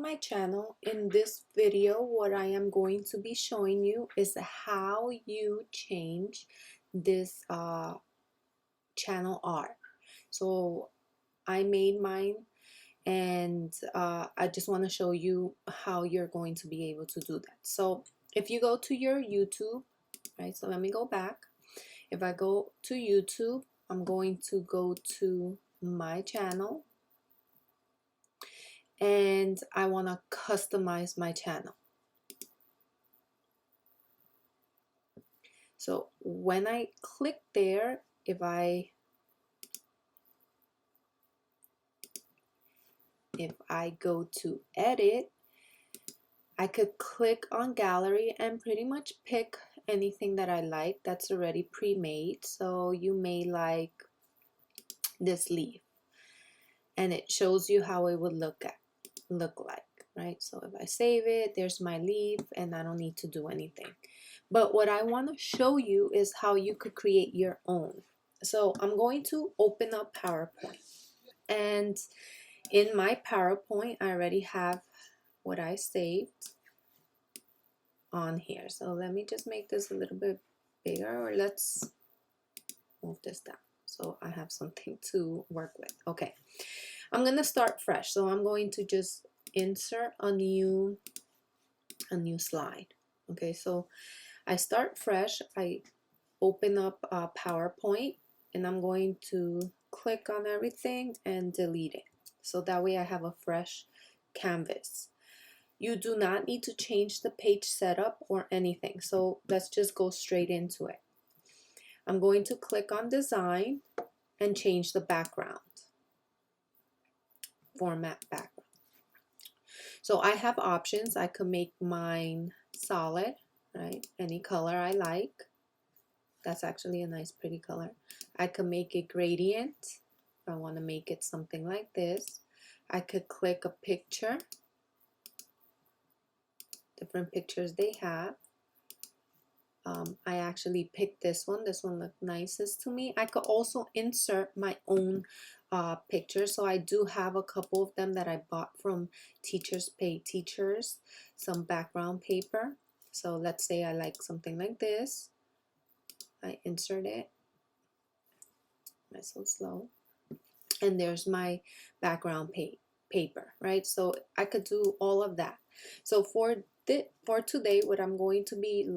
my channel. In this video, what I am going to be showing you is how you change this channel art. So I made mine, and I just want to show you how you're going to be able to do that. So if you go to your YouTube, right, so let me go back. If I go to YouTube, I'm going to go to my channel, and I want to customize my channel. So when I click there, if I go to edit, I could click on gallery and pretty much pick anything that I like that's already pre-made. So you may like this leaf, and it shows you how it would look like, right? So if I save it, there's my leaf, and I don't need to do anything. But what I want to show you is how you could create your own. So I'm going to open up PowerPoint, and in my PowerPoint I already have what I saved on here. So let me just make this a little bit bigger, or let's move this down so I have something to work with. Okay, I'm gonna start fresh, so I'm going to just insert a new slide. Okay, so I start fresh, I open up PowerPoint, and I'm going to click on everything and delete it, so that way I have a fresh canvas. You do not need to change the page setup or anything, so let's just go straight into it. I'm going to click on design and change the background, format background. So I have options. I could make mine solid, right? Any color I like. That's actually a nice pretty color. I could make it gradient if I want to make it something like this. I could click a picture, different pictures they have. I actually picked this one. This one looked nicest to me. I could also insert my own pictures. So I do have a couple of them that I bought from Teachers Pay Teachers, some background paper. So let's say I like something like this. I insert it. Am I so slow? And there's my background paper, right? So I could do all of that. So for today, what I'm going to be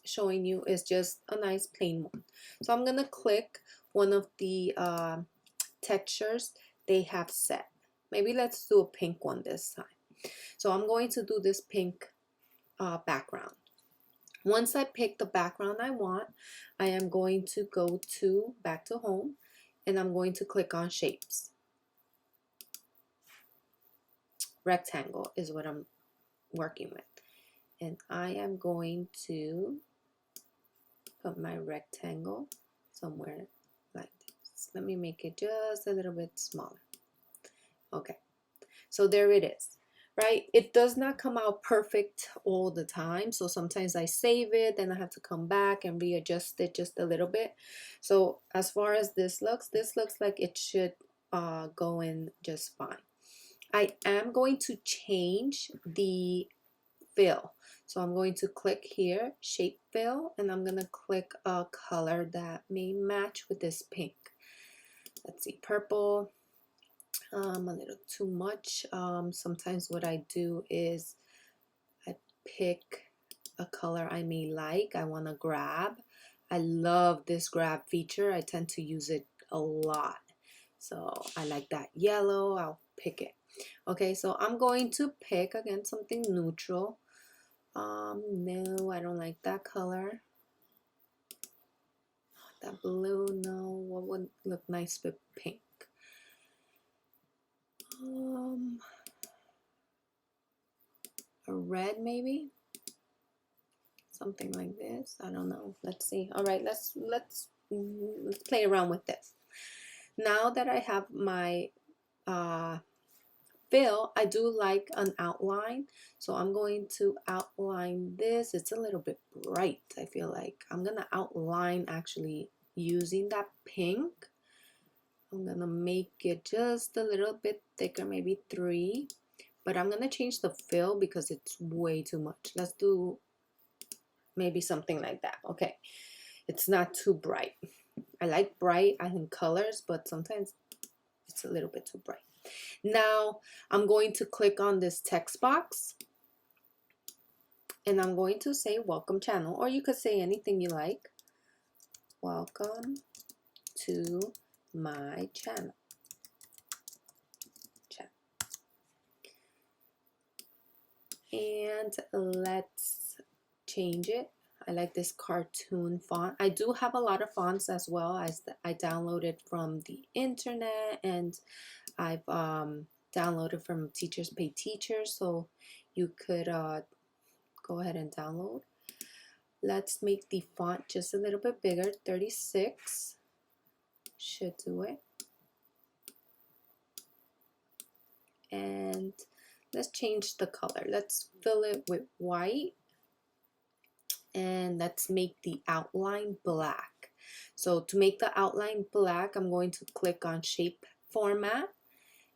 showing you is just a nice plain one. So I'm gonna click one of the textures they have set. Maybe let's do a pink one this time. So I'm going to do this pink background. Once I pick the background I want, I am going to go back to home, and I'm going to click on shapes. Rectangle is what I'm working with, and I am going to put my rectangle somewhere like this. Let me make it just a little bit smaller. Okay, so there it is, right? It does not come out perfect all the time, so sometimes I save it, then I have to come back and readjust it just a little bit. So as far as this looks like it should go in just fine. I am going to change the fill. So I'm going to click here, shape fill, and I'm gonna click a color that may match with this pink. Let's see, purple, a little too much. Sometimes what I do is I pick a color I may like, I wanna grab. I love this grab feature. I tend to use it a lot. So I like that yellow, I'll pick it. Okay, so I'm going to pick again something neutral. No, I don't like that color. That blue, no. What would look nice with pink? A red maybe? Something like this. I don't know. Let's see. All right, let's play around with this. Now that I have my fill, I do like an outline, so I'm going to outline this. It's a little bit bright, I feel like. I'm gonna outline actually using that pink. I'm gonna make it just a little bit thicker, maybe 3, but I'm gonna change the fill because it's way too much. Let's do maybe something like that. Okay, it's not too bright. I like bright, I think colors, but sometimes it's a little bit too bright. Now I'm going to click on this text box and I'm going to say welcome channel, or you could say anything you like. Welcome to my channel. And let's change it. I like this cartoon font. I do have a lot of fonts as well, as I downloaded from the internet, and I've downloaded from Teachers Pay Teachers, so you could go ahead and download. Let's make the font just a little bit bigger. 36 should do it. And let's change the color. Let's fill it with white. And let's make the outline black. So to make the outline black, I'm going to click on shape format.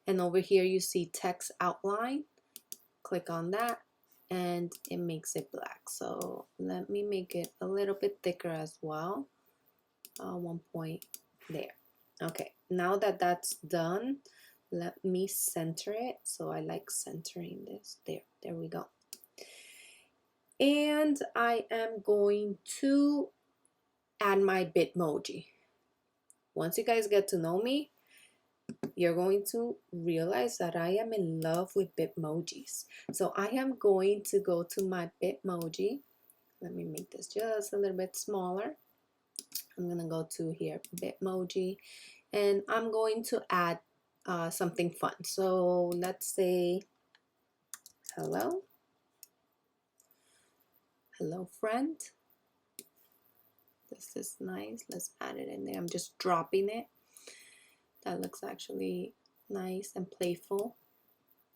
And over here you see text outline. Click on that and it makes it black. So let me make it a little bit thicker as well. 1 point there. Okay, now that that's done, let me center it. So I like centering this. There we go. And I am going to add my Bitmoji. Once you guys get to know me, you're going to realize that I am in love with Bitmojis. So I am going to go to my Bitmoji. Let me make this just a little bit smaller. I'm gonna go to here, Bitmoji, and I'm going to add something fun. So let's say hello. Hello friend. This is nice. Let's add it in there. I'm just dropping it. That looks actually nice and playful.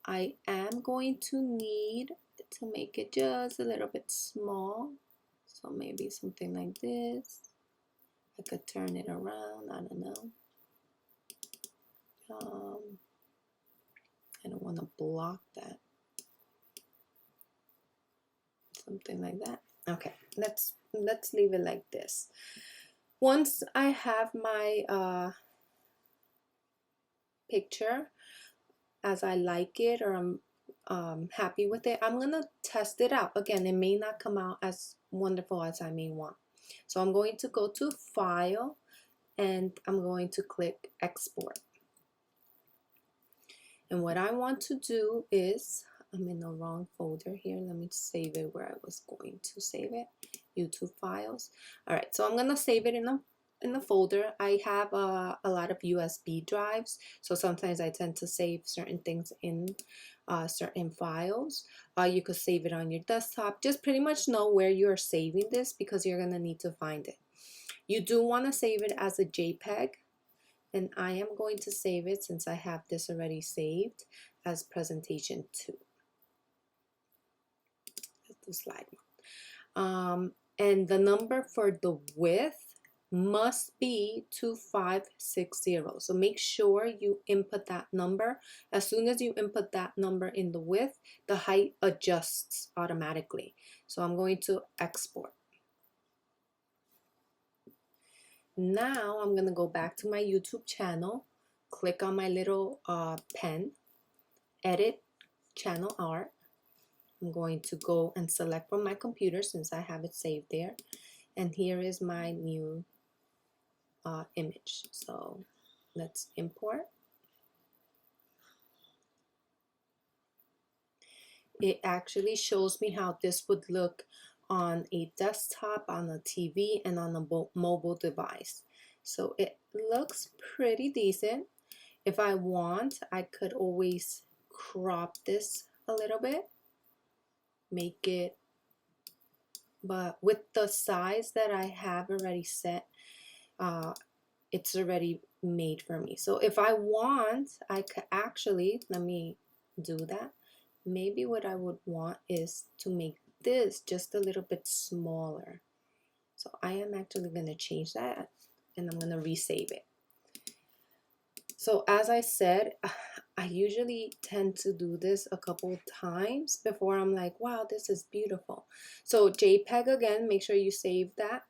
I am going to need to make it just a little bit small. So maybe something like this. I could turn it around. I don't know. I don't want to block that. Something like that. Okay, let's leave it like this. Once I have my picture as I like it, or I'm happy with it, I'm gonna test it out. Again, it may not come out as wonderful as I may want. So I'm going to go to File and I'm going to click Export. And what I want to do is, I'm in the wrong folder here. Let me save it where I was going to save it. YouTube files. All right, so I'm gonna save it in the folder. I have a lot of USB drives, so sometimes I tend to save certain things in certain files. You could save it on your desktop. Just pretty much know where you're saving this because you're gonna need to find it. You do want to save it as a JPEG, and I am going to save it, since I have this already saved, as presentation 2. Let's do slide 1. And the number for the width must be 2560. So make sure you input that number. As soon as you input that number in the width, the height adjusts automatically. So I'm going to export. Now I'm going to go back to my YouTube channel, click on my little pen, edit channel art. I'm going to go and select from my computer since I have it saved there. And here is my new image. So let's import. It actually shows me how this would look on a desktop, on a TV, and on a mobile device. So it looks pretty decent. If I want, I could always crop this a little bit, make it, but with the size that I have already set, it's already made for me. So if I want, I could actually, let me do that. Maybe what I would want is to make this just a little bit smaller. So I am actually going to change that, and I'm going to resave it. So as I said, I usually tend to do this a couple times before I'm like, wow, this is beautiful. So JPEG again, make sure you save that.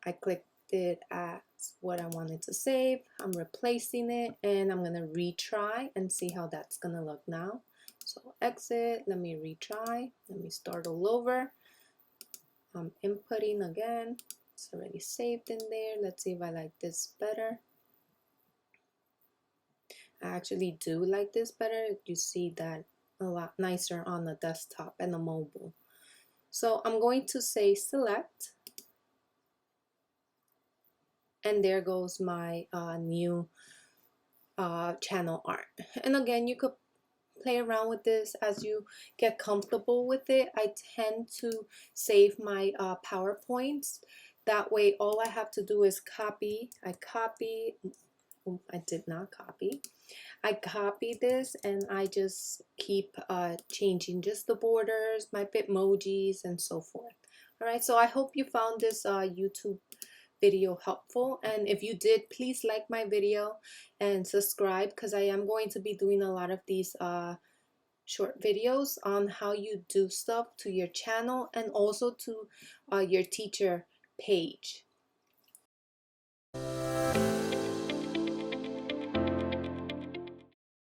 I clicked it as what I wanted to save. I'm replacing it and I'm gonna retry and see how that's gonna look now. So exit, let me retry, let me start all over. I'm inputting again. It's already saved in there. Let's see if I like this better. I actually do like this better. You see that a lot nicer on the desktop and the mobile. So I'm going to say select, and there goes my new channel art. And again, you could play around with this as you get comfortable with it. I tend to save my PowerPoints. That way, all I have to do is copy. I did not copy. I copy this and I just keep changing just the borders, my Bitmojis, and so forth. All right, so I hope you found this YouTube video helpful, and if you did, please like my video and subscribe, because I am going to be doing a lot of these short videos on how you do stuff to your channel and also to your teacher page.